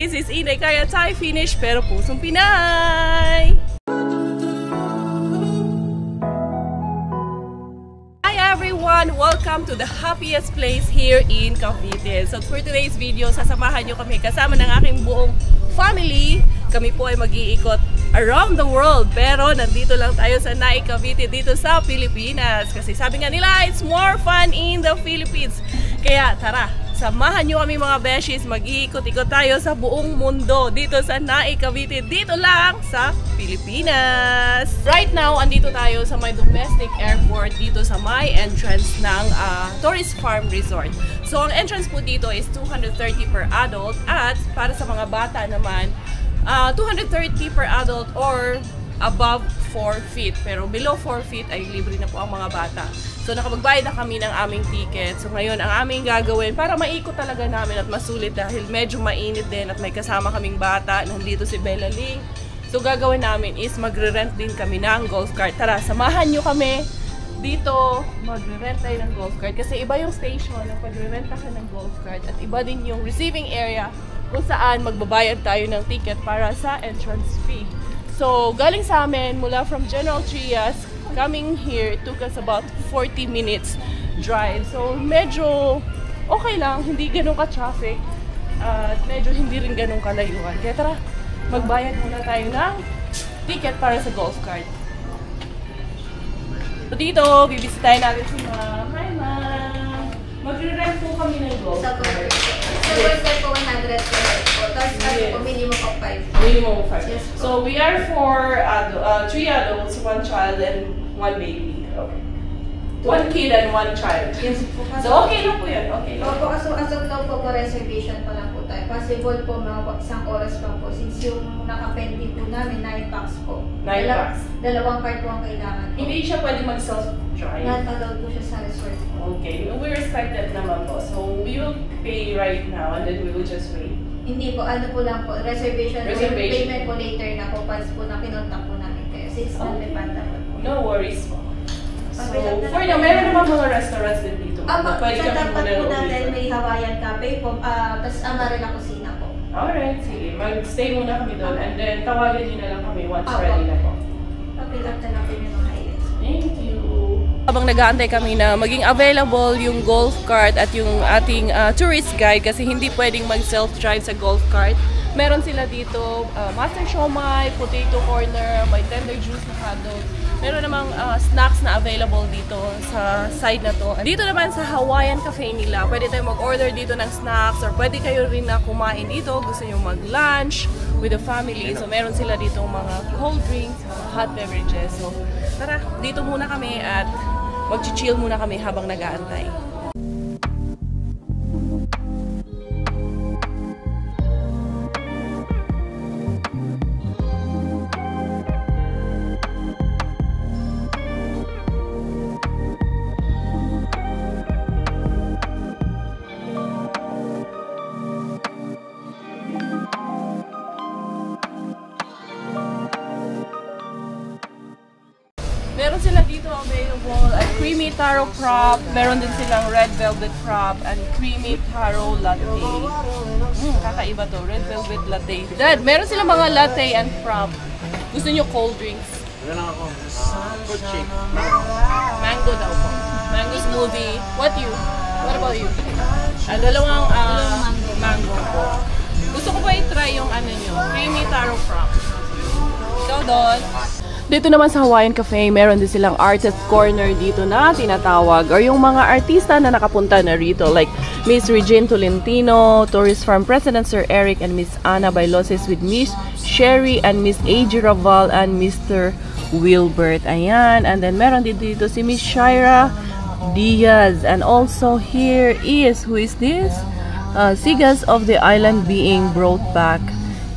This is Inday Kaya Thai Finish pero pusong Pinay! Hi everyone! Welcome to the happiest place here in Cavite. So for today's video, sasamahan nyo kami kasama ng aking buong family. Kami po ay mag-iikot around the world. Pero nandito lang tayo sa Naik, Cavite, dito sa Pilipinas. Kasi sabi nga nila, it's more fun in the Philippines. Kaya tara! Samahan nyo kami mga beshies, mag-iikot-ikot tayo sa buong mundo dito sa Naik, Cavite, dito lang sa Pilipinas. Right now, andito tayo sa may domestic airport dito sa may entrance ng Tourist Farm Resort. So, ang entrance po dito is 230 per adult at para sa mga bata naman, 230 per adult or above 4 feet. Pero below 4 feet ay libre na po ang mga bata. So nakapagbayad na kami ng aming ticket. So ngayon ang aming gagawin para maikot talaga namin at masulit dahil medyo mainit din at may kasama kaming bata. Nandito si Bella Ling. So gagawin namin is magre-rent din kami ng golf cart. Tara, samahan nyo kami dito. Magre-rent tayo ng golf cart kasi iba yung station na pagre-rent ka ng golf cart at iba din yung receiving area kung saan magbabayad tayo ng ticket para sa entrance fee. So galing sa amin mula from General Trias, coming here, it took us about 40 minutes drive. So, medyo okay lang. Hindi ganun ka-traffic. At medyo hindi rin ganun kalayuan. Kaya tara, magbayad muna tayo ng ticket para sa golf cart. So, dito, bibisitahin natin si Ma'am. Hi, Ma'am! Magre-rent po kami ng golf cart. So, golf cart po 100 po. Tapos, po minimum of 5. Minimum of 5. Yes. So, we are for 3 adults, 1 child, and 1 baby. Okay. 1 kid and 1 child. Yes po. So, okay lang po yun. Okay lang. Opo, as of now po, reservation pa lang po tayo. Possible po mga isang oras pa po. Since yung nakapending po namin, 9 packs po. 9 packs. Dalawang cart po ang kailangan po. Hindi siya pwede mag-self-drive. Not allowed po siya sa resort po. Okay. We respect that naman po. So, we will pay right now and then we will just wait. Hindi po, ano po lang po, reservation. Payment po later na po, once po na kinontak po namin kayo. Since nalipanda po. No worries po. So, for now, meron naman mga restaurants din dito. Pwede sa tapat po natin may Hawaiian Cafe po, tapos Amarilla Kusina po. Alright, sige. Mag-stay muna kami doon and then tawagan nyo na lang kami once ready na po. Papill up na natin yung mga highlights. Thank you. Habang nag-aantay kami na maging available yung golf cart at yung ating tourist guide kasi hindi pwedeng mag-self-drive sa golf cart. Meron sila dito, Master Siomai, Potato Corner, may tender juice na hotdog. Meron namang snacks na available dito sa side na to. Dito naman sa Hawaiian Cafe nila, pwede tayo mag-order dito ng snacks or pwede kayo rin na kumain dito. Gusto nyo mag-lunch with the family. So meron sila dito mga cold drinks, hot beverages. So tara, dito muna kami at mag-chill muna kami habang nag-aantay. Meron sila dito available at creamy taro crop. Meron din silang red velvet crop and creamy taro latte. Kakaiba to, red velvet latte. Dad, meron silang mga latte and crop. Gusto nyo cold drinks? Ano lang ako? Fruit shake. Mango daw po. Mango smoothie. What about you? Dalawang mango po. Gusto ko ba i-try yung ano nyo? Creamy taro crop. Ikaw doon. Dito naman sa Hawaiian Cafe, meron din silang artist corner dito na tinatawag or yung mga artista na nakapunta na rito like Miss Regine Tolentino, Tourist Farm President Sir Eric and Miss Ana Bailoses with Miss Sherry and Miss A.G. Raval and Mr. Wilbert. Ayan. And then meron din dito si Miss Shaira Diaz. And also here is, who is this? Sigas of the Island being brought back.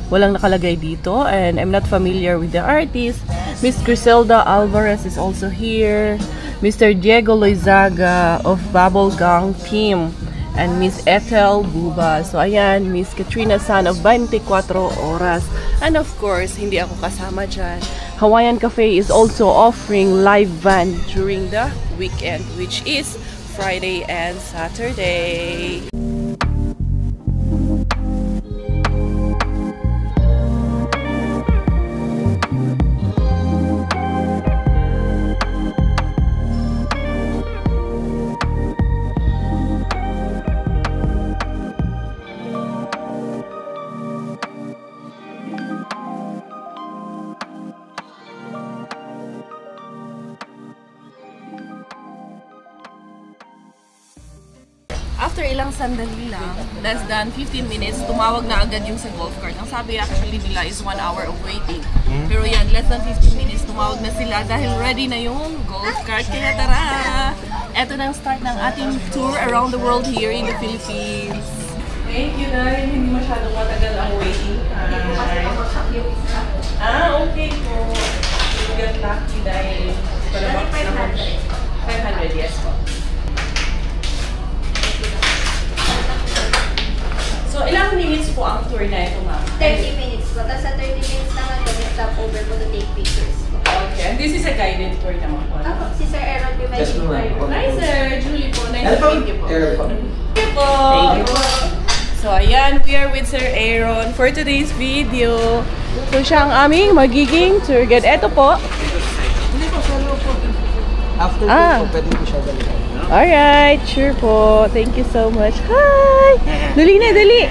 Walang nakalagay dito and I'm not familiar with the artist. Miss Griselda Alvarez is also here. Mr. Diego Loizaga of Bubblegang Team. And Miss Ethel Buba. So ayan, Miss Katrina San of 24 Oras. And of course, hindi ako kasama dyan. Hawaiian Cafe is also offering live band during the weekend, which is Friday and Saturday. after ilang sandali lang, less than 15 minutes, tumawag na agad yung sa golf cart. Ang sabi actually nila is 1 hour of waiting. Pero yan, less than 15 minutes, tumawag na sila dahil ready na yung golf cart. Kaya tara! Eto na ang start ng ating tour around the world here in the Philippines. Thank you, dahil hindi masyadong matagal ang waiting time. Okay po. Good luck, dahil 500, yes po. So, ilang minutes po ang tour na ito, ma'am? 30 minutes po. Tapos sa 30 minutes naman po, may stop over po to take pictures po. Okay, and this is a guided tour naman po. Si Sir Aaron, you may Hi, Sir. Julie po. Nice to meet you po. Thank you po. Thank you. So, ayan, we are with Sir Aaron for today's video. So, siya ang aming magiging tour guide. Eto po. Hindi po, sa loob po. After po, pwede po siya balikan. Alright, sure po. Thank you so much. Hi! Dali na, dali!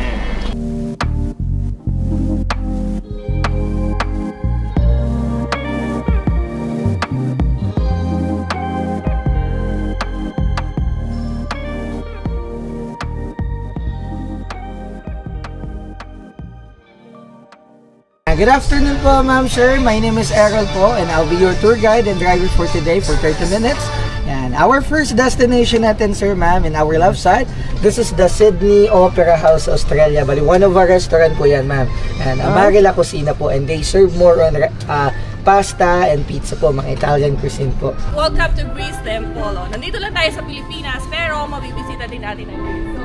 Good afternoon po, ma'am, sir. My name is Errol po, and I'll be your tour guide and driver for today for 30 minutes. And our first destination natin, sir, ma'am, in our left side, this is the Sydney Opera House, Australia. Bali, one of our restaurant po yan, ma'am. And Amarela Cucina po, and they serve more on pasta and pizza po, mga Italian cuisine po. Welcome to Greece Temple. Nandito lang tayo sa Pilipinas, pero mabibisita din natin ang Greece. So,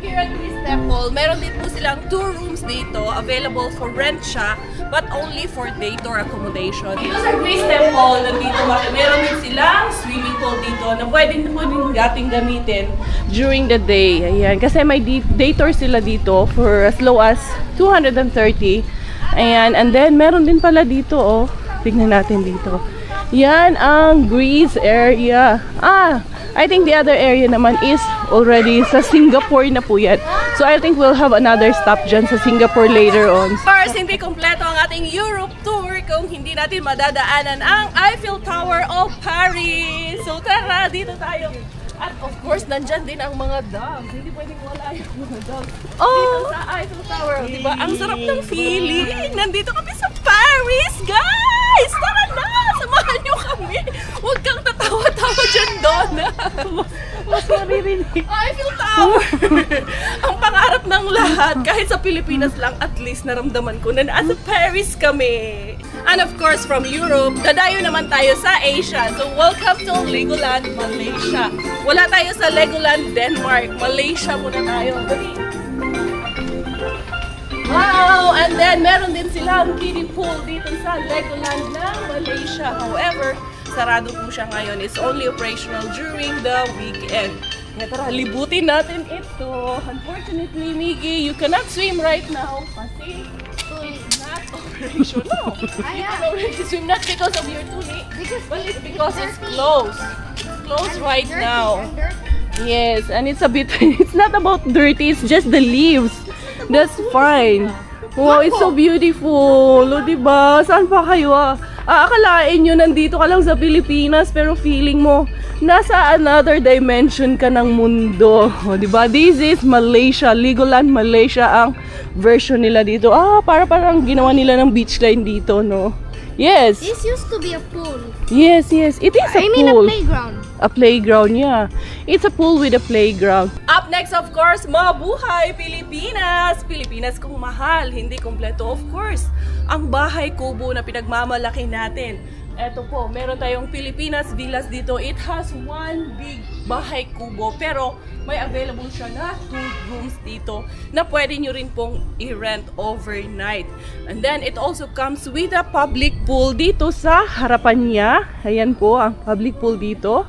here at Greece Temple, meron din po silang 2 rooms dito, available for rent siya, but only for day tour accommodation. Dito sa Greece Temple, nandito meron din silang swimming pool dito na pwede mo din dating gamitin during the day. Ayan, kasi may day tour sila dito for as low as 230. Ayan, and then meron din pala dito, oh. Tignan natin dito. Yan ang Greece area. I think the other area naman is already sa Singapore na po yan. So I think we'll have another stop dyan sa Singapore later on. Of course, hindi kompleto ang ating Europe tour kung hindi natin madadaanan ang Eiffel Tower of Paris. So tara, dito tayo. At of course, nandyan din ang mga dogs. Hindi pwedeng wala yung mga dogs. Dito sa Eiffel Tower. Diba? Ang sarap ng feeling. Nandito kami sa Paris, guys! Tara na! Samahan nyo kami! Huwag kang tatawa-tawa dyan doon. Mas maririnig. Eiffel Tower! Ang pangarap ng lahat, kahit sa Pilipinas lang, at least naramdaman ko na nasa Paris kami. And of course, from Europe, dadayo naman tayo sa Asia. So, welcome to Legoland, Malaysia. Wala tayo sa Legoland, Denmark. Malaysia muna tayo. Wow! And then, meron din silang kiddie pool dito sa Legoland ng Malaysia. However, sarado po siya ngayon. It's only operational during the weekend. Kaya tara, libutin natin ito. Unfortunately, Miggy, you cannot swim right now kasi it's not operational. You can already swim not because of your tunic, but it's because it's closed. It's closed right now. Yes, and it's a bit, it's not about dirty, it's just the leaves. That's fine. Wow, it's so beautiful. O, diba? Saan pa kayo Aakalain nyo nandito ka lang sa Pilipinas, pero feeling mo nasa another dimension ka ng mundo. O, diba? This is Malaysia. Legoland Malaysia ang version nila dito. Parang ginawa nila ng beach line dito, no? Yes. This used to be a pool. Yes, yes. It is a pool. I mean a playground. A playground, yeah. It's a pool with a playground. Up next, of course, Mabuhay Pilipinas! Pilipinas kung mahal, hindi kompleto, of course. Ang bahay kubo na pinagmamalaki natin. Eto po, meron tayong Pilipinas Villas dito. It has one big bahay kubo, pero may available siya na 2 rooms dito na pwede nyo rin pong i-rent overnight. And then, it also comes with a public pool dito sa harapan niya. Ayan po, ang public pool dito.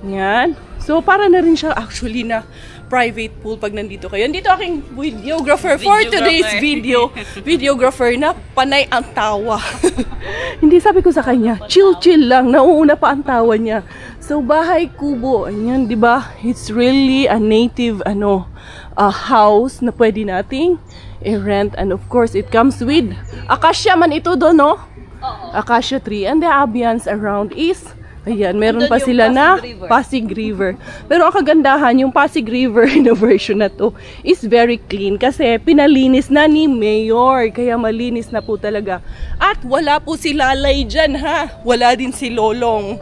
Yan. So, para na rin siya actually na private pool pag nandito kayo. Nandito aking videographer for today's video. Videographer na panay ang tawa. Hindi, sabi ko sa kanya, chill lang. Nauuna pa ang tawa niya. So, bahay kubo. Ayan, di ba? It's really a native house na pwede nating i-rent. And of course, it comes with acacia man ito doon, no? Acacia tree. And the ambience around is Ayan, meron Andun pa yung sila na Pasig River. Pasig River. Pero ang kagandahan, yung Pasig River na version na to is very clean kasi pinalinis na ni Mayor. Kaya malinis na po talaga. At wala po si Lalay dyan ha. Wala din si Lolong.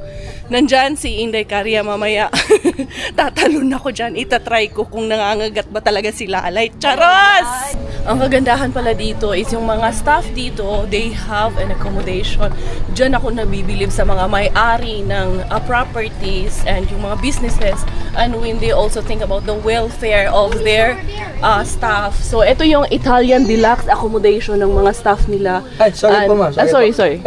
Nandyan si Inday Caria mamaya. Tatalon ako dyan. Itatry ko kung nangangagat ba talaga si Lalay. Charos! Ang kagandahan pala dito is yung mga staff dito, they have an accommodation. Diyan ako nabibilib sa mga may-ari ng properties and yung mga businesses, and when they also think about the welfare of their staff. So ito yung Italian deluxe accommodation ng mga staff nila. Ay, sorry po ma'am. Sorry.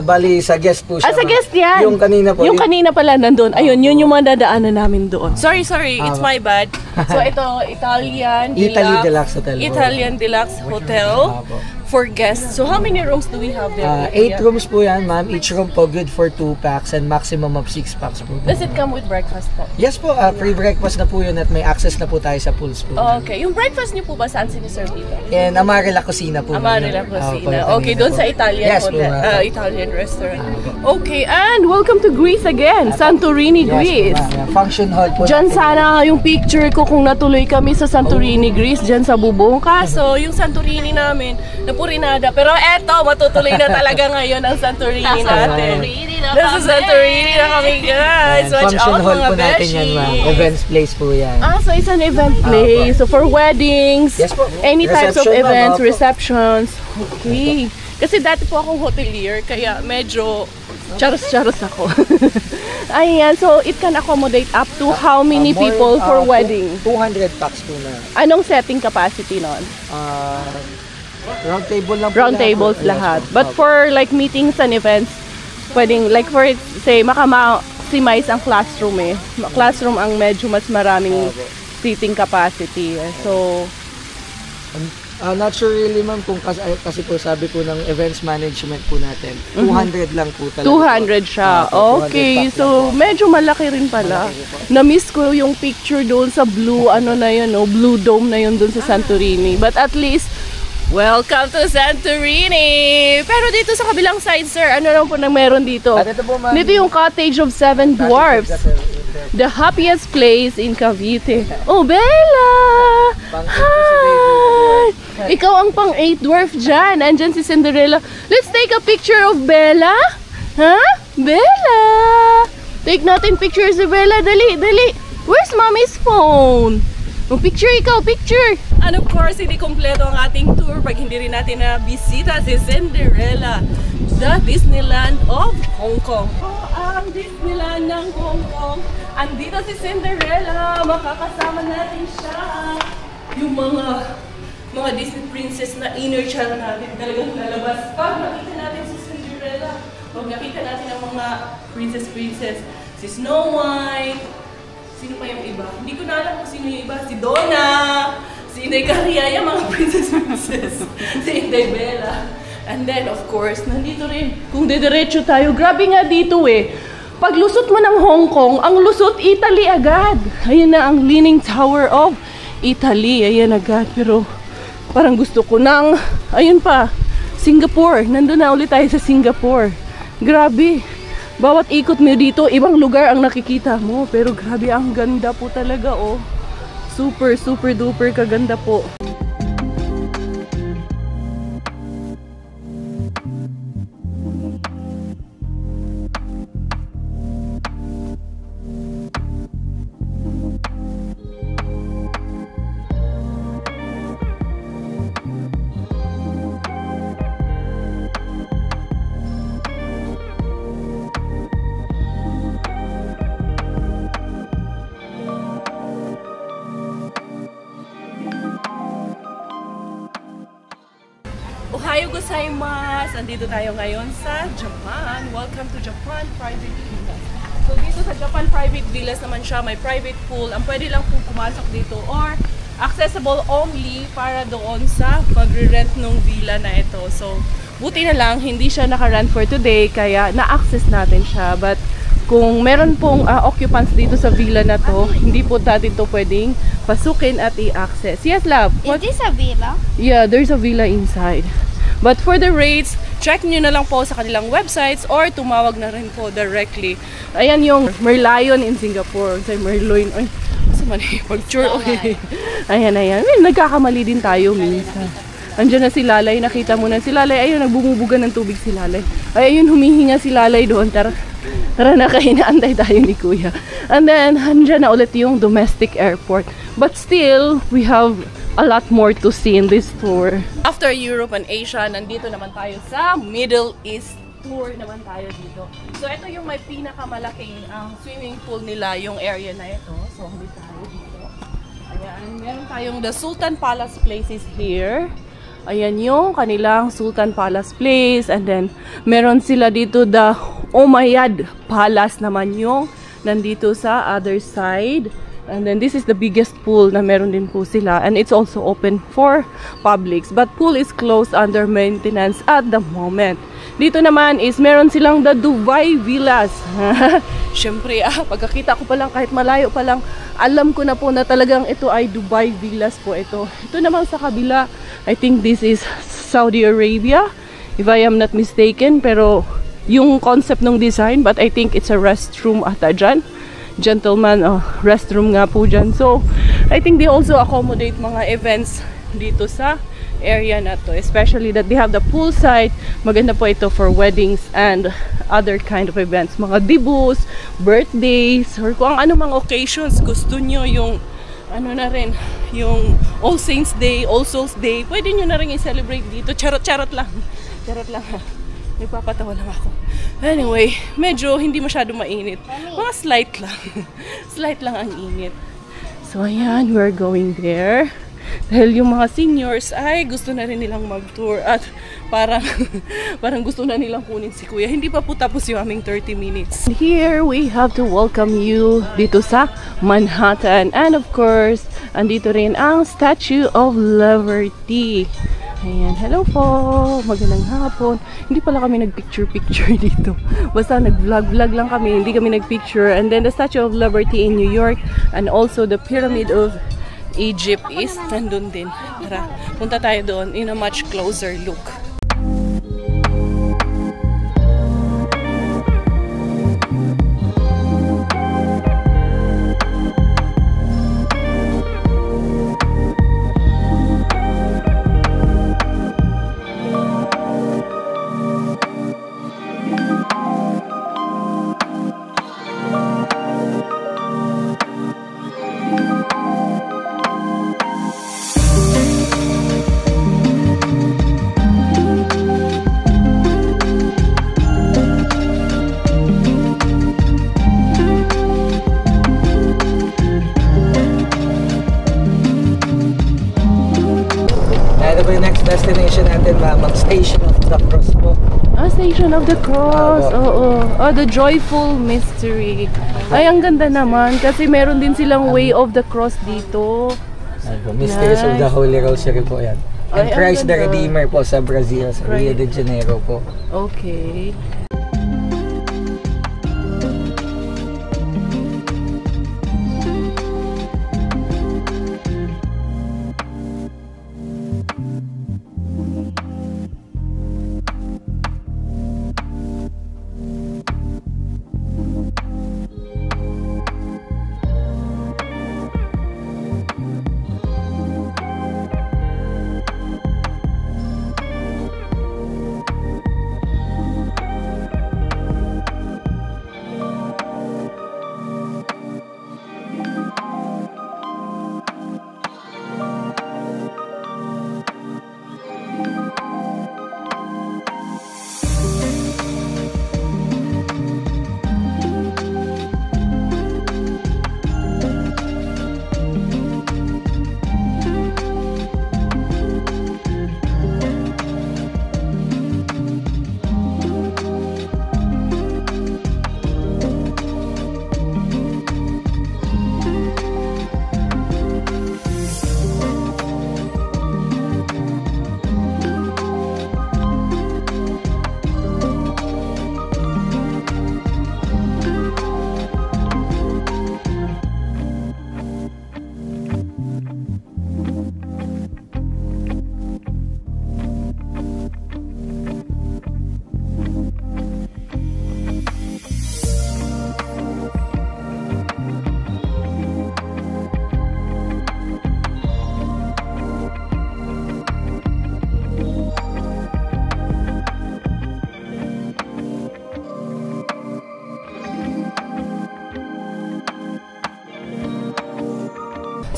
Bali, sa guest po siya. Sa ma'am. guest yan. Yung kanina po. Yung kanina pala nandun. Ayun, yun yung mga dadaanan namin doon. Sorry. It's my bad. So ito, Italian Italy Deluxe Hotel. Italian Deluxe Hotel for guests. So how many rooms do we have there? 8 rooms po yan, ma'am. Each room po good for 2 packs and maximum of 6 packs po. Does it come with breakfast po? Yes po, free breakfast na po yun at may access na po tayo sa pools po. Okay. Yung breakfast niyo po ba saan siniserve dito? And Amarela Cucina po. Amarela ma'am. Cucina. po, Okay, kanina doon po. sa Italian Yes, hotel, po, ma'am. Italian restaurant. Okay, and welcome to Greece again. Santorini, Yes, Greece. po, ma'am. Function hall po. Diyan natin. sana yung picture ko kung natuloy kami sa Santorini, Greece, diyan sa bubong. Kaso, yung Santorini namin, napurinada. Pero eto, matutuloy na talaga ngayon ang Santorini natin. Nasa Santorini na kami, guys. Watch Function out, hall mga po natin yan, ma'am. beshi. Events place po yan. So it's an event place. So for weddings, Yes po. any types of Reception, ma'am. events, Opo. receptions. Okay. Kasi dati po akong hotelier, kaya medyo charos-charos ako. Ayan, so it can accommodate up to how many More, people for wedding? 200 packs po na. Anong setting capacity nun? Round table lang po. Round tables Yes, lahat. po. But for like meetings and events, pwedeng like for say makama-maximize ang classroom eh. Classroom ang medyo mas maraming seating capacity. So, Not sure really ma'am kung kasi po sabi po ng events management po natin. 200 lang po talaga. 200 siya. Okay, so medyo malaki rin pala. Na-miss ko yung picture doon sa blue, ano na yun, blue dome na yun doon sa Santorini. But at least, welcome to Santorini! Pero dito sa kabilang side, sir, ano naman po nang meron dito? At ito po ma'am. Dito yung Cottage of Seven Dwarfs. The happiest place in Cavite. Oh, Bella! Hi! Ikaw ang pang-8 dwarf dyan. Andyan si Cinderella. Let's take a picture of Bella. Ha? Bella! Take natin picture si Bella. Dali, dali. Where's mommy's phone? Oh, picture ikaw, picture. And of course, hindi kompleto ang ating tour pag hindi rin natin na bisita si Cinderella, the Disneyland of Hong Kong. Ang Disneyland ng Hong Kong. Andito si Cinderella. Makakasama natin siya. Yung mga Disney princess na inner child natin talagang lalabas. Pag nakita natin si Cinderella, pag nakita natin ang mga princess, si Snow White, sino pa yung iba? Hindi ko na alam kung sino yung iba. Si Donna, si Inday Caria, yung mga princess, si Inday Bella. And then, of course, nandito rin, kung didiretso tayo, grabe nga dito eh. Pag lusot mo ng Hong Kong, ang lusot Italy agad. Ayan na ang Leaning Tower of Italy. Ayan agad, pero parang gusto ko ng, ayun pa, Singapore. Nandun na ulit tayo sa Singapore. Grabe. Bawat ikot mo dito, ibang lugar ang nakikita mo. Pero grabe, ang ganda po talaga, oh. Super, super duper kaganda po. Ohayo gozaimasu! Andito tayo ngayon sa Japan. Welcome to Japan Private Villas. So dito sa Japan Private Villas naman siya, may private pool. Ang pwede lang po pumasok dito or accessible only para doon sa magre-rent ng villa na ito. So buti na lang, hindi siya naka-rent for today kaya na-access natin siya. But kung meron pong occupants dito sa villa na to, hindi po natin to pwedeng pasukin at i-access. Yes, love? Is this a villa? Yeah, there's a villa inside. But for the rates, check nyo na lang po sa kanilang websites or tumawag na rin po directly. Ayan yung Merlion in Singapore. Say Merloin. Ay, mali. Pag-sure. Ayan. Nagkakamali din tayo minsan. Andiyan na si Lalay. Nakita mo na si Lalay. Ayun, nagbumubuga ng tubig si Lalay. Ay, ayun, humihinga si Lalay doon. Tara na, kahinaantay tayo ni Kuya. And then, andyan na ulit yung domestic airport. But still, we have a lot more to see in this tour. After Europe and Asia, nandito naman tayo sa Middle East tour naman tayo dito. So, ito yung may pinakamalaking swimming pool nila, yung area na ito. So, hindi tayo dito. Ayan, meron tayong the Sultan Palace Place is here. Ayan yung kanilang Sultan Palace Place. And then, meron sila dito the Umayyad Palace naman yung nandito sa other side. And then this is the biggest pool na meron din po sila. And it's also open for publics. But pool is closed under maintenance at the moment. Dito naman is meron silang the Dubai Villas. Siyempre, pagkakita ko pa lang, kahit malayo pa lang, alam ko na po na talagang ito ay Dubai Villas po ito. Ito naman sa kabila, I think this is Saudi Arabia, if I am not mistaken. Pero yung concept ng design, but I think it's a restroom ata dyan. Gentleman restroom nga po dyan. So, I think they also accommodate mga events dito sa area na to. Especially that they have the poolside. Maganda po ito for weddings and other kind of events. Mga debuts, birthdays, or kung ano mga occasions gusto nyo, yung ano na rin, yung All Saints Day, All Souls Day, pwede nyo na rin i-celebrate dito. Charot-charot lang. Charot lang ha. Nagpapatawa lang ako. Anyway, medyo hindi masyado mainit. Mga slight lang. Slight lang ang init. So, ayan, we're going there. Dahil yung mga seniors ay gusto na rin nilang mag-tour at parang gusto na nilang kunin si Kuya. Hindi pa po tapos yung aming 30 minutes. Here, we have to welcome you dito sa Manhattan. And of course, andito rin ang Statue of Liberty. Ayan, hello po! Magandang hapon. Hindi pala kami nag-picture dito. Basta nag-vlog lang kami, hindi kami nag-picture. And then the Statue of Liberty in New York and also the Pyramid of Egypt is nandun din. Tara, punta tayo doon in a much closer look. Destination natin, ma'am, ang Station of the Cross po. Station of the Cross. Oo. The Joyful Mystery. Ay, ang ganda naman kasi meron din silang Way of the Cross dito. Mysteries of the Holy Rosary po yan. And Ay, Christ the Redeemer po sa Brazil, sa Rio de Janeiro po. Okay.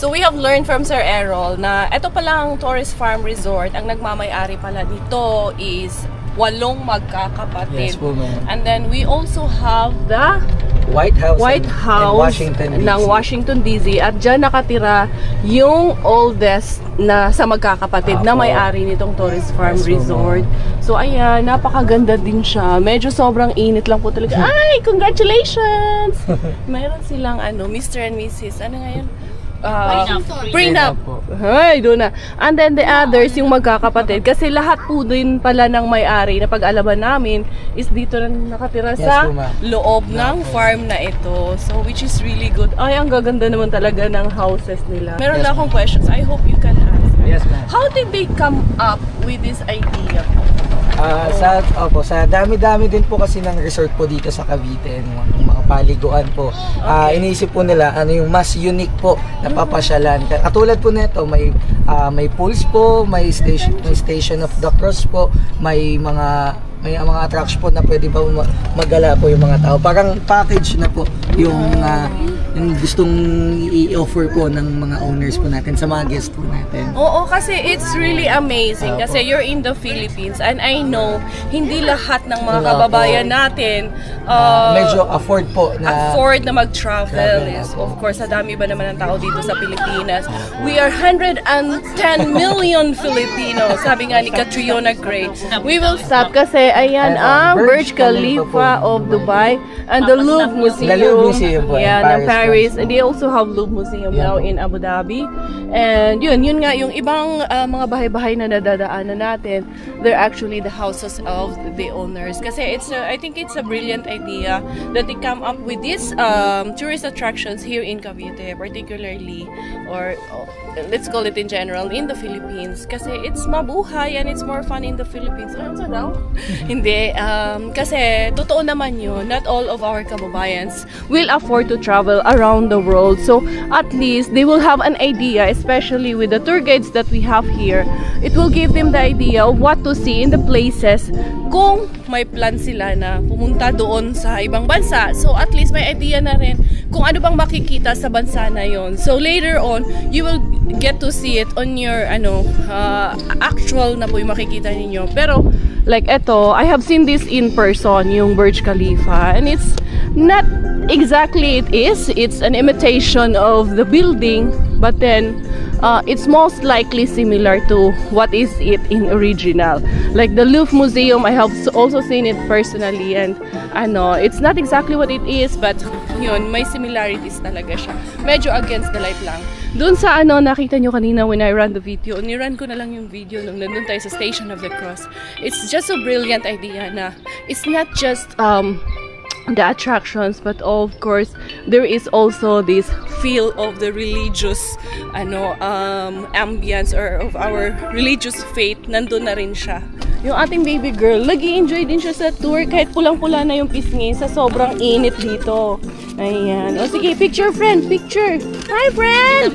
So we have learned from Sir Errol na ito palang Tourist Farm Resort, ang nagmamay-ari pala nito is 8 magkakapatid. Yes po, ma'am. And then we also have the White House White and House Washington DC. ng Washington DC, at dyan nakatira yung oldest na sa magkakapatid na may-ari nitong Tourist Farm Yes, Resort. So ayan, napakaganda din siya. Medyo sobrang init lang po talaga. Ay, congratulations! Meron silang Mr. and Mrs. Ano nga yun? Prenup. Ay, doon na. And then the others, yung magkakapatid. Kasi lahat po din pala ng may-ari na pag-alaman namin is dito na nakatira sa loob ng farm na ito. So, which is really good. Ay, ang gaganda naman talaga ng houses nila. Meron na akong questions. I hope you can answer. Yes, ma'am. How did they come up with this idea? Sa dami-dami din po kasi ng resort po dito sa Cavite, ng mga paliguan po. Iniisip po nila ano yung mas unique po na papasyalan. Katulad po nito, may pools po, may station of the cross po, may mga attraction po na pwede pa magala po yung mga tao. Parang package na po yung gustong i-offer po ng mga owners po natin sa mga guests po natin. Oo, kasi it's really amazing. Kasi you're in the Philippines and I know hindi lahat ng mga kababayan natin medyo afford na mag-travel. Yes, of course, sa dami ba naman ng tao dito sa Pilipinas. We are 110 million Filipinos. Sabi nga ni Catriona Gray. We will stop kasi ayan ang Burj Khalifa of Dubai and the Louvre Museum. The Louvre Museum po, ng Paris. And they also have Louvre Museum now in Abu Dhabi. And yun nga yung ibang mga bahay-bahay na nadadaanan natin, they're actually the houses of the owners. Kasi I think it's a brilliant idea that they come up with these tourist attractions here in Cavite, particularly, or let's call it in general, in the Philippines. Kasi it's mabuhay and it's more fun in the Philippines. Ano sa daw? Hindi. Kasi totoo naman yun, not all of our kababayans will afford to travel around the world. So at least they will have an idea, especially with the tour guides that we have here. It will give them the idea of what to see in the places kung may plan sila na pumunta doon sa ibang bansa. So at least may idea na rin kung ano bang makikita sa bansa na yon. So later on, you will get to see it on your actual na po yung makikita ninyo. Pero like eto, I have seen this in person, yung Burj Khalifa, and it's not exactly it's an imitation of the building, but then it's most likely similar to what is it in original. Like the Louvre Museum, I have also seen it personally, and it's not exactly what it is, but yun, may similarities talaga siya. Medyo against the light lang. Doon sa nakita nyo kanina when I ran the video, nirun ko na lang yung video nung nandun tayo sa Station of the Cross. It's just a brilliant idea na it's not just the attractions, but of course there is also this feel of the religious ambience or of our religious faith. Nandun na rin siya. Yung ating baby girl, nag-i-enjoy din siya sa tour kahit pulang-pula na yung pisngi sa sobrang init dito. Ayan. O sige, picture friend, picture. Hi friend!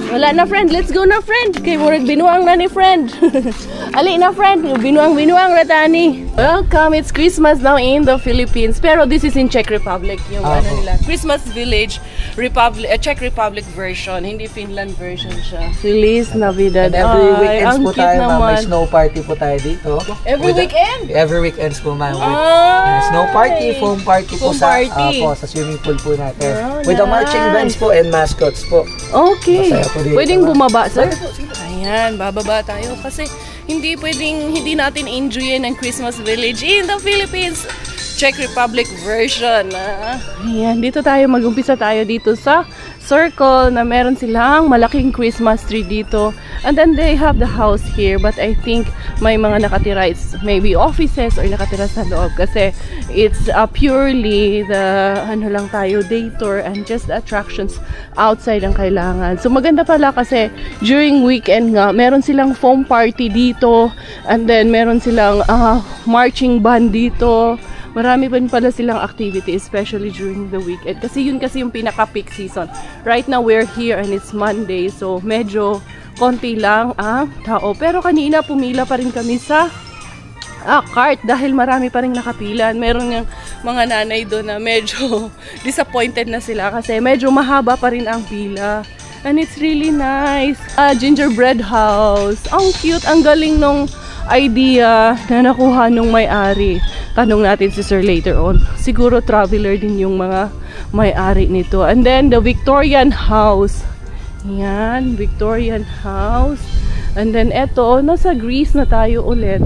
Wala na friend, let's go na friend. Kay murag binuang na ni friend. Ali na friend, binuang ratani. Welcome, it's Christmas now in the Philippines. Pero this is in Czech Republic, yung nila. Christmas Village, Czech Republic version, hindi Finland version siya. Feliz Navidad. And every weekends po tayo, ma'am, may snow party po tayo dito. Every weekend? Every weekends po, ma'am. Snow party, foam party po sa swimming pool po natin. With the marching bands po and mascots po. Okay. Pwedeng bumaba, sir? Ayan, bababa tayo kasi hindi natin enjoyin ang Christmas Village in the Philippines. Czech Republic version. Ayan, dito tayo, mag-umpisa tayo dito sa circle na meron silang malaking Christmas tree dito. And then they have the house here, but I think may mga nakatira, it's maybe offices or nakatira sa loob kasi it's purely the lang tayo, day tour and just the attractions outside ang kailangan. So maganda pala kasi during weekend nga, meron silang foam party dito, and then meron silang marching band dito. Marami pa pala silang activity, especially during the weekend. Kasi yun kasi yung pinaka-peak season. Right now, we're here and it's Monday. So, medyo konti lang ang tao. Pero kanina, pumila pa rin kami sa cart dahil marami pa rin nakapilan. Meron ng mga nanay doon na medyo disappointed na sila kasi medyo mahaba pa rin ang pila. And it's really nice. Gingerbread house. Ang cute, ang galing nung idea na nakuha nung may-ari. Tanong natin si Sir later on. Siguro traveler din yung mga may-ari nito. And then the Victorian house. Yan, Victorian house. And then eto, nasa Greece na tayo ulit.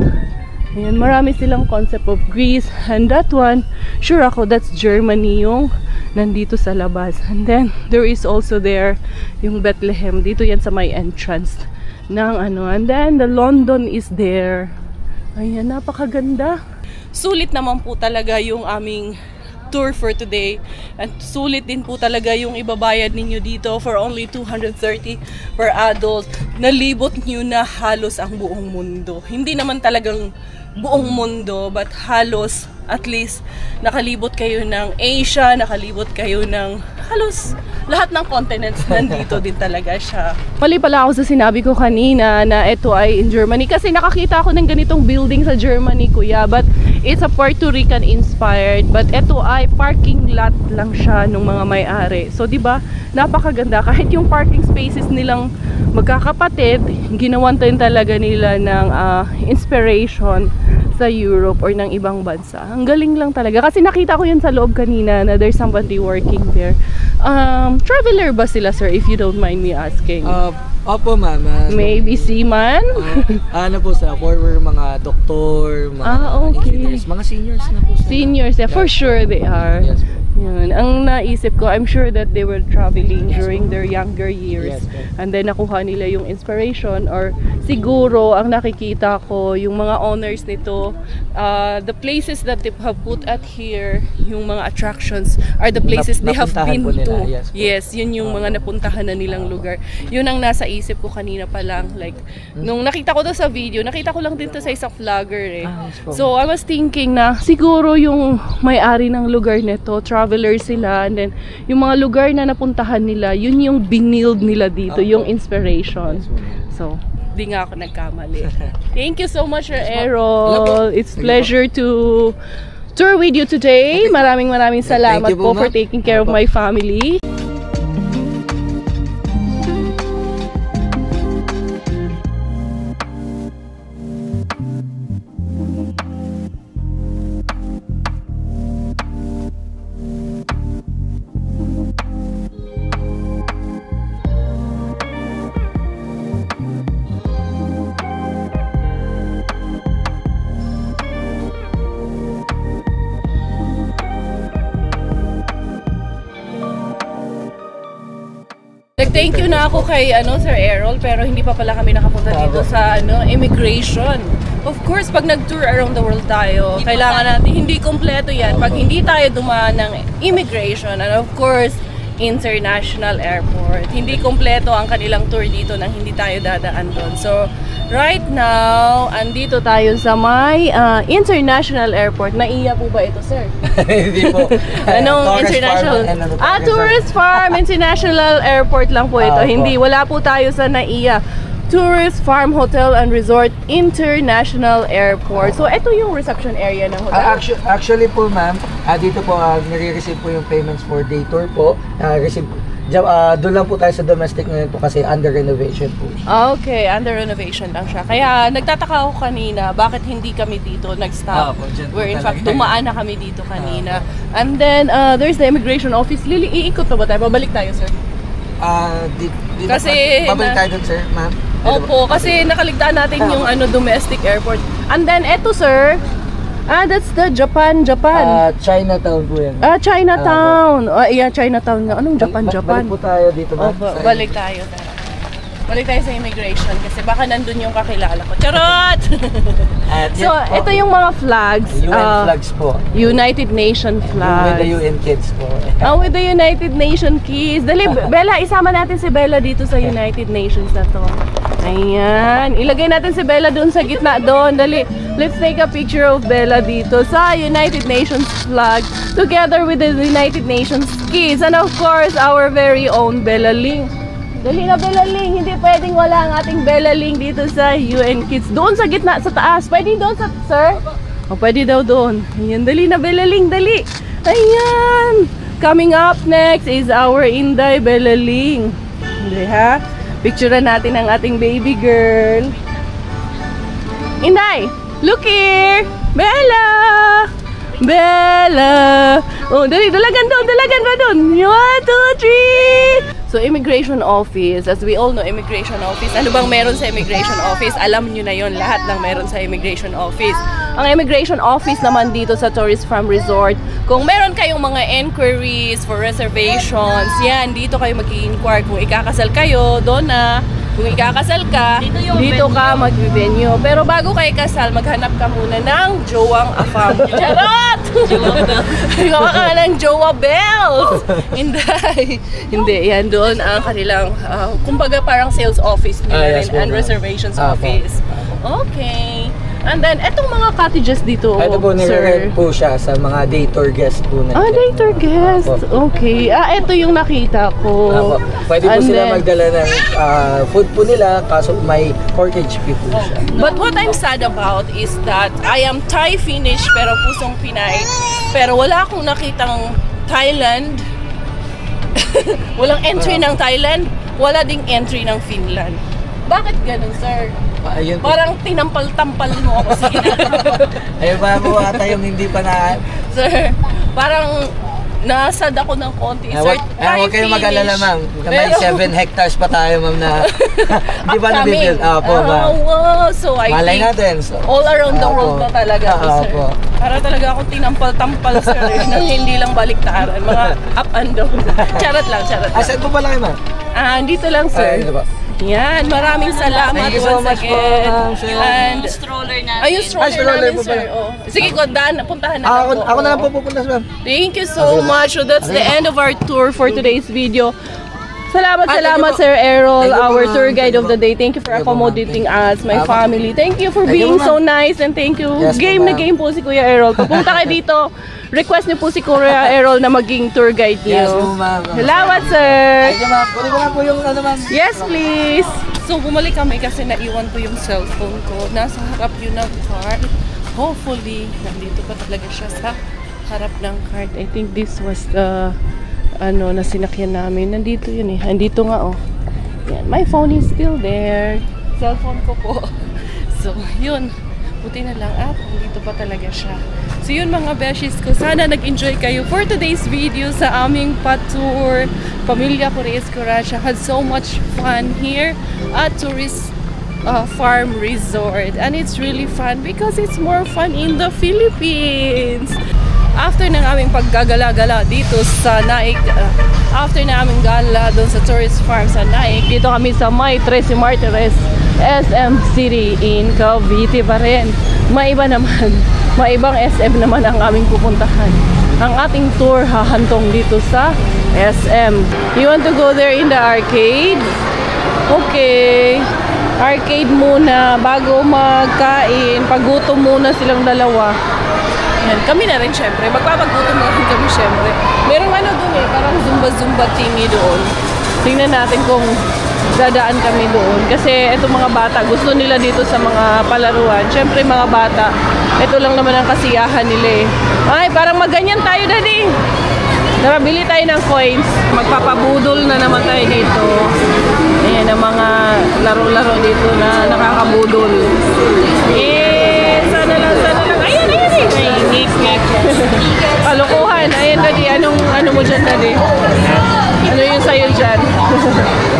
Ayan, marami silang concept of Greece. And that one, sure ako, that's Germany yung nandito sa labas. And then, there is also there yung Bethlehem. Dito yan sa may entrance ng ano. And then, the London is there. Ayan, napakaganda. Sulit naman po talaga yung aming tour for today. And sulit din po talaga yung ibabayad ninyo dito for only 230 per adult. Nalibot nyo na halos ang buong mundo. Hindi naman talagang buong mundo, but halos at least nakalibot kayo ng Asia, nakalibot kayo ng halos lahat ng continents nandito din talaga siya. Mali pala ako sa sinabi ko kanina na ito ay in Germany kasi nakakita ako ng ganitong building sa Germany, kuya, but it's a Puerto Rican inspired, but ito ay parking lot lang siya ng mga may-ari. So diba, napakaganda kahit yung parking spaces nilang magkakapatid, ginawan din talaga nila ng inspiration sa Europe or ng ibang bansa. Ang galing lang talaga. Kasi nakita ko yun sa loob kanina na there's somebody working there. Traveler ba sila, sir, if you don't mind me asking? Opo, ma'am. Maybe seaman? Ano po sa former mga doktor, mga engineers, mga seniors na po sila. Seniors, yeah, for sure they are. Yes. Yun. Ang naisip ko, I'm sure that they were traveling during their younger years. Yes, and then nakuha nila yung inspiration, or siguro ang nakikita ko, yung mga owners nito, the places that they have put at here, yung mga attractions are the places they have been to. Yes, yun yung mga napuntahan na nilang lugar. Yun ang nasa isip ko kanina pa lang. Like, nung nakita ko to sa video, nakita ko lang din to sa isang vlogger eh. So I was thinking na siguro yung may-ari ng lugar nito, travelers sila, and then yung mga lugar na napuntahan nila, yun yung binild nila dito, yung inspiration. So, di nga ako nagkamali. Thank you so much, Sir Errol. It's pleasure to tour with you today. Maraming salamat po for taking care of my family. Thank you na ako kay Sir Errol, pero hindi pa pala kami nakapunta dito sa immigration. Of course, pag nag-tour around the world tayo, kailangan natin, hindi kompleto yan pag hindi tayo dumaan ng immigration, and of course, international airport. Hindi kompleto ang kanilang tour dito nang hindi tayo dadaan doon. So, right now, andito tayo sa may international airport. Naiya po ba ito, sir? Hindi po. Anong international? Tourist Farm International Airport lang po ito. Hindi, wala po tayo sa Naiya. Tourist Farm Hotel and Resort International Airport. So, ito yung reception area ng hotel? Actually po, ma'am, dito po nare-receive po yung payments for day tour po. Doon lang po tayo sa domestic ngayon po kasi under renovation po. Okay, under renovation lang siya. Kaya nagtataka ako kanina, bakit hindi kami dito nag-stop? Where in fact, dumaan na kami dito kanina. And then, there's the immigration office. Lili, iikot na ba tayo? Babalik tayo, sir? Kasi babalik tayo doon, sir, ma'am? Opo, kasi nakaligtaan natin yung domestic airport. And then, eto, sir, that's the Japan. Chinatown po yan. Chinatown. Yeah, Chinatown nga. Anong Japan? Balik po tayo dito ba? Balik tayo. Balik tayo sa immigration kasi baka nandun yung kakilala ko. Charot! So, ito yung mga flags. UN flags po. United Nation flags. With the UN kids po. With the United Nation kids. Dali, Bella, isama natin si Bella dito sa United Nations na to. Ayan. Ilagay natin si Bella doon sa gitna doon. Dali. Let's take a picture of Bella dito sa United Nations flag together with the United Nations kids. And of course, our very own Bella Ling. Dali na, Bella Ling. Hindi pwedeng wala ang ating Bella Ling dito sa UN Kids. Doon sa gitna, sa taas. Pwede doon sa, sir? Pwede daw doon. Ayan, dali na, Bella Ling. Dali. Ayan. Coming up next is our Inday Bella Ling. Hindi ha? Picturean natin ang ating baby girl. Inday! Look here! Bella! Bella! Oh, dali, dalagan doon, dalagan ba doon? 1, 2, 3! So, immigration office. As we all know, immigration office. Ano bang meron sa immigration office? Alam nyo na yon, lahat ng meron sa immigration office. Ang immigration office naman dito sa Tourist Farm Resort, kung meron kayong mga inquiries for reservations, yan, dito kayo mag-i-inquire. Kung ikakasal kayo, doon na. Kung ikakasal ka, dito ka mag-venue. Pero bago kayo kasal, maghanap ka muna ng jowang afam. Charot! Gawa ka ng jowa bells! Hindi. Hindi. Yan doon ang kanilang, kumbaga parang sales office nila Yes, and reservations office. Okay. And then, etong mga cottages dito, Ito po, sir. nire-rent po siya sa mga day tour guest po natin. Ah, day tour guest. Opo. Okay. Ito yung nakita ko. Opo. Pwede po And sila then, magdala ng food po nila, kaso may portage fee po siya. But what I'm sad about is that I am Thai Finnish pero pusong Pinay. Pero wala akong nakitang Thailand. Walang entry ng Thailand. Wala ding entry ng Finland. Bakit ganun, sir? Ayun po. Parang tinampal-tampal mo ako sa Ayun pa po ata yung hindi pa na... Sir, parang nasad ako ng konti. Sir, Huwag kayong mag-alala, ma'am. May Pero- 7 hectares pa tayo, ma'am, na di ba upcoming. nabibuild? Opo, ma'am. Wow. So I Malay think natin. So, all around the Opo. world na talaga ako, sir. Opo. Para talaga ako tinampal-tampal, sir. Nang hindi lang baliktaran. Mga up and down. Charot lang, charot lang. Saan po pala kayo, ma'am? Dito lang, sir. Ayun po. Yan, maraming salamat Thank you so once much po, again. ma'am, sir. And Stroller natin. ayun, stroller stroller namin, po sir. pala. Oh. Sige, puntahan na Ako, lang po. ako na lang po pupunta, ma'am. Thank you so much. So that's the end of our tour for today's video. Salamat, Thank you salamat, po. Sir Errol, Thank you po, our ma'am. tour guide Thank of you the day. Thank you for Thank you po, ma'am. accommodating us, my Thank you. family. Thank you for Thank you being po, so ma'am. nice and thank you. Yes po, Game na ma'am. game po si Kuya Errol. Papunta kayo dito. Request niyo po si Kuya Errol na maging tour guide Yes po, niyo. ma'am. Salamat, sir. Thank you, ma'am. Kunin ko na po yung ano, ma'am. Yes, please. So, bumalik kami kasi naiwan ko yung cellphone ko. Nasa harap yun ng cart. Hopefully, nandito pa talaga siya sa harap ng cart. I think this was the na sinakyan namin. Nandito yun eh. Nandito nga oh. Yan. My phone is still there. Cellphone ko po. So, yun. Buti na lang at nandito pa talaga siya. So yun mga beshies ko, sana nag-enjoy kayo for today's video sa aming pa-tour. Pamilya Corrales Coracha had so much fun here at Tourist Farm Resort. And it's really fun because it's more fun in the Philippines. After ng aming paggagala-gala dito sa Naik, after na aming gala doon sa Tourist Farm sa Naik, dito kami sa May 13 Martires, SM City in Cavite pa rin. Maiba naman, maibang SM naman ang aming pupuntahan. Ang ating tour hahantong dito sa SM. You want to go there in the arcade? Okay. Arcade muna bago magkain. Pagutom muna silang dalawa. Yan. Kami na rin syempre. Magpapagutom na rin kami syempre. Merong ano dun eh, parang zumba-zumba tingi doon. Tingnan natin kung dadaan kami doon. Kasi itong mga bata, gusto nila dito sa mga palaruan. Syempre mga bata, ito lang naman ang kasiyahan nila eh. Ay, parang maganyan tayo, daddy. Tara, bili tayo ng coins. Magpapabudol na naman tayo dito. Ayan ang mga laro-laro dito na nakakabudol. Eh, sana lang. Ayan eh. Kalokohan. Ayan, daddy. Ano mo dyan, daddy? Ano yung sayo dyan?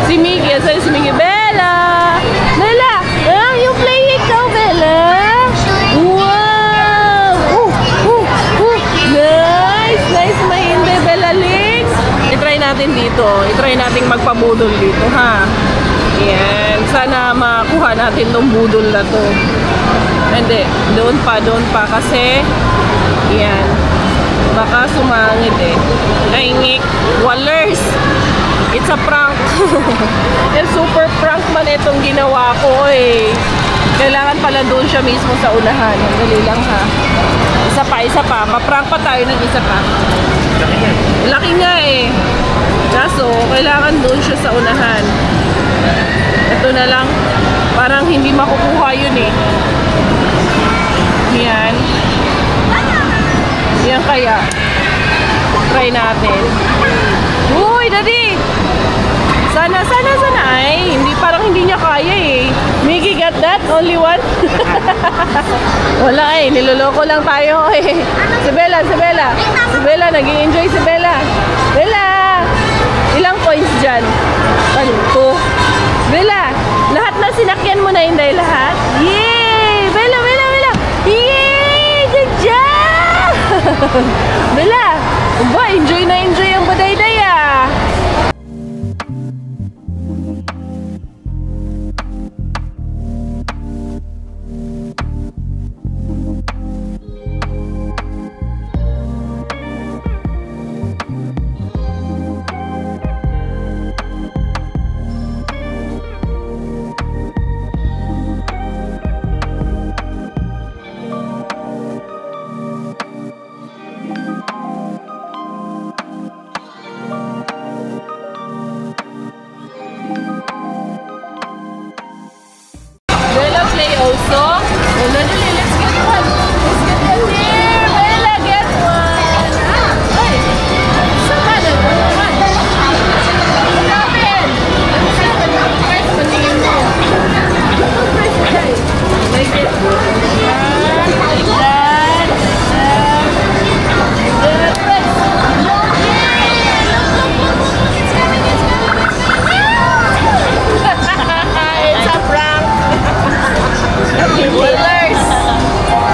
Si Miggy. Saan si Miggy? Bella! Bella! You play ikaw, Bella? Wow! Nice, mahindi, Bella Lix. I-try natin dito. I-try natin magpabudol dito, ha? Yan. Sana makuha natin tong budol na to. Hindi. Doon pa kasi yan. Baka sumangit eh. Kaingik. Wallers! It's a prank. And super prank man itong ginawa ko eh. Kailangan pala doon siya mismo sa unahan. Dali lang ha. Isa pa. Ma-prank pa tayo ng isa pa. Laki nga eh. Kaso, kailangan doon siya sa unahan. Ito na lang. Parang hindi makukuha yun eh. Yan. Yan kaya. Try natin. Uy, daddy! Sana! hindi niya kaya eh. Mickey, got that? Only one? Wala eh, niloloko lang tayo eh. Si Bella, nag-i-enjoy si Bella. Bella! Ilang points dyan? 2. Bella, lahat na sinakyan mo na, Inday, lahat? Yay! Bella! Yay! Good job! Bella, ba, enjoy ang badayday ah. Play also. Oh, let's get one. Let's get one here. Bella, get one. Hey, sama na. Seven. First, patingin mo. First, guys. Like it. Like that. It's a prank. Killers!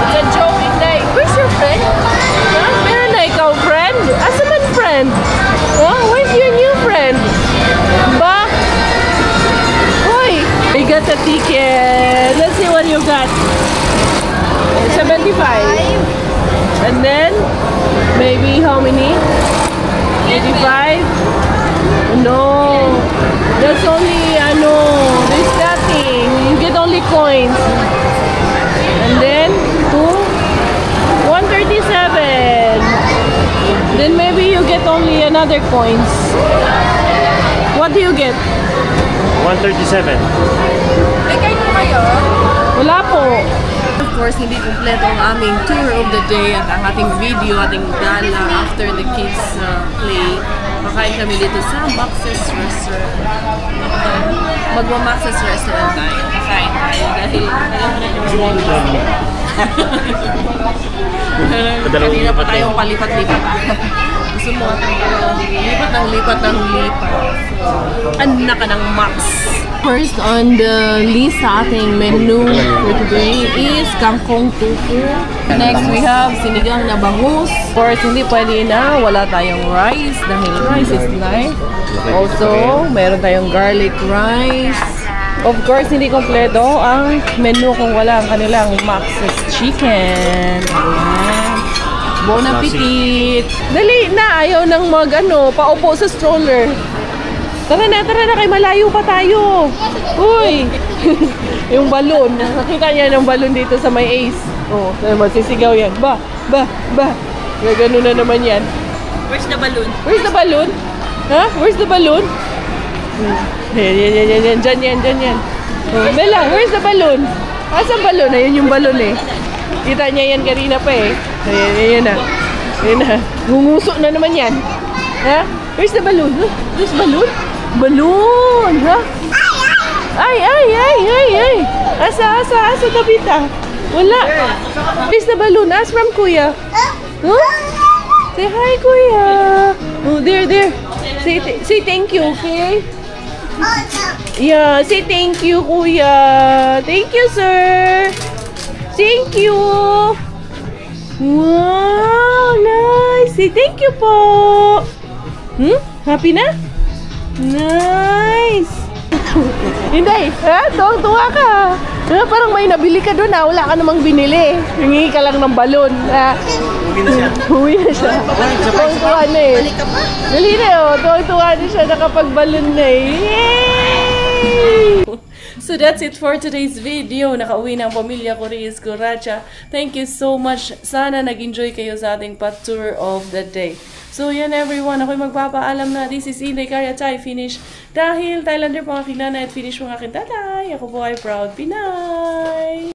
It's a joking day. Where's your friend? Huh? Meron na ikaw friend? Asa man friend? Huh? Where's your new friend? Ba? Hoy! You got a ticket. Let's see what you got. 75. And then, maybe how many? 85? No. That's only, there's nothing. You get only coins. And then, 137. Then maybe you get only another coins. What do you get? 137. May kayo kayo? Wala po. Of course, hindi kumpleto ang aming tour of the day at ang ating video, ating gala after the kids play. Makain kami dito sa Max's Restaurant. Magma-Max's Restaurant tayo. Makain tayo dahil kanina pa tayong palipat-lipat. Gusto mo lipat ng lipat. Anak ka ng Max. First on the list sa ating menu for today is kangkong tutu. Next we have sinigang na bangus. Of course, hindi pwede na wala tayong rice dahil rice is life. Also, meron tayong garlic rice. Of course, hindi kompleto ang menu kung wala ang kanilang Max's Chicken. Ayan. Bon appetit! Dali na! Ayaw nang paupo sa stroller. Tara na, kay malayo pa tayo. Uy! Yung balon. Nakita niya ng balon dito sa may Ace. Oh, magsisigaw yan. Ba! Gagano na naman yan. Where's the balloon? Where's the balloon? Ha? Where's the balloon? Yan. Diyan yan. Oh, Bella, where's the balloon? Asan balloon? Ayun yung balloon eh. Kita niya yan kanina pa eh. Ayan na. Hunguso na naman yan. Ha? Where's the balloon? Huh? Where's the balloon? Balloon! Ha? Ay! Asa, Tabita? Wala. Where's the balloon? Ask from Kuya. Huh? Say hi, Kuya. Oh, there. Say thank you, okay? Yeah, say thank you, Kuya. Thank you, sir. Thank you. Wow, nice. Say thank you po. Happy na? Nice. Hindi, ha? Tuwang-tuwa ka. Ha? Parang may nabili ka doon, ha? Wala ka namang binili. Hingi ka lang ng balon, ha? Uwi na siya. Tuwang-tuwa na eh. Dali na, oh. Tuwang-tuwa na siya. Nakapag-balon na eh. Yay! So that's it for today's video. Nakauwi na ang pamilya ko, Reyes Coracha. Thank you so much. Sana nag-enjoy kayo sa ating tour of the day. So yan everyone, ako'y magpapaalam na. This is Inday Kariachay, finish. Dahil Thailander po ang aking nanay at finish po ang aking tatay. Ako po ay proud Pinay.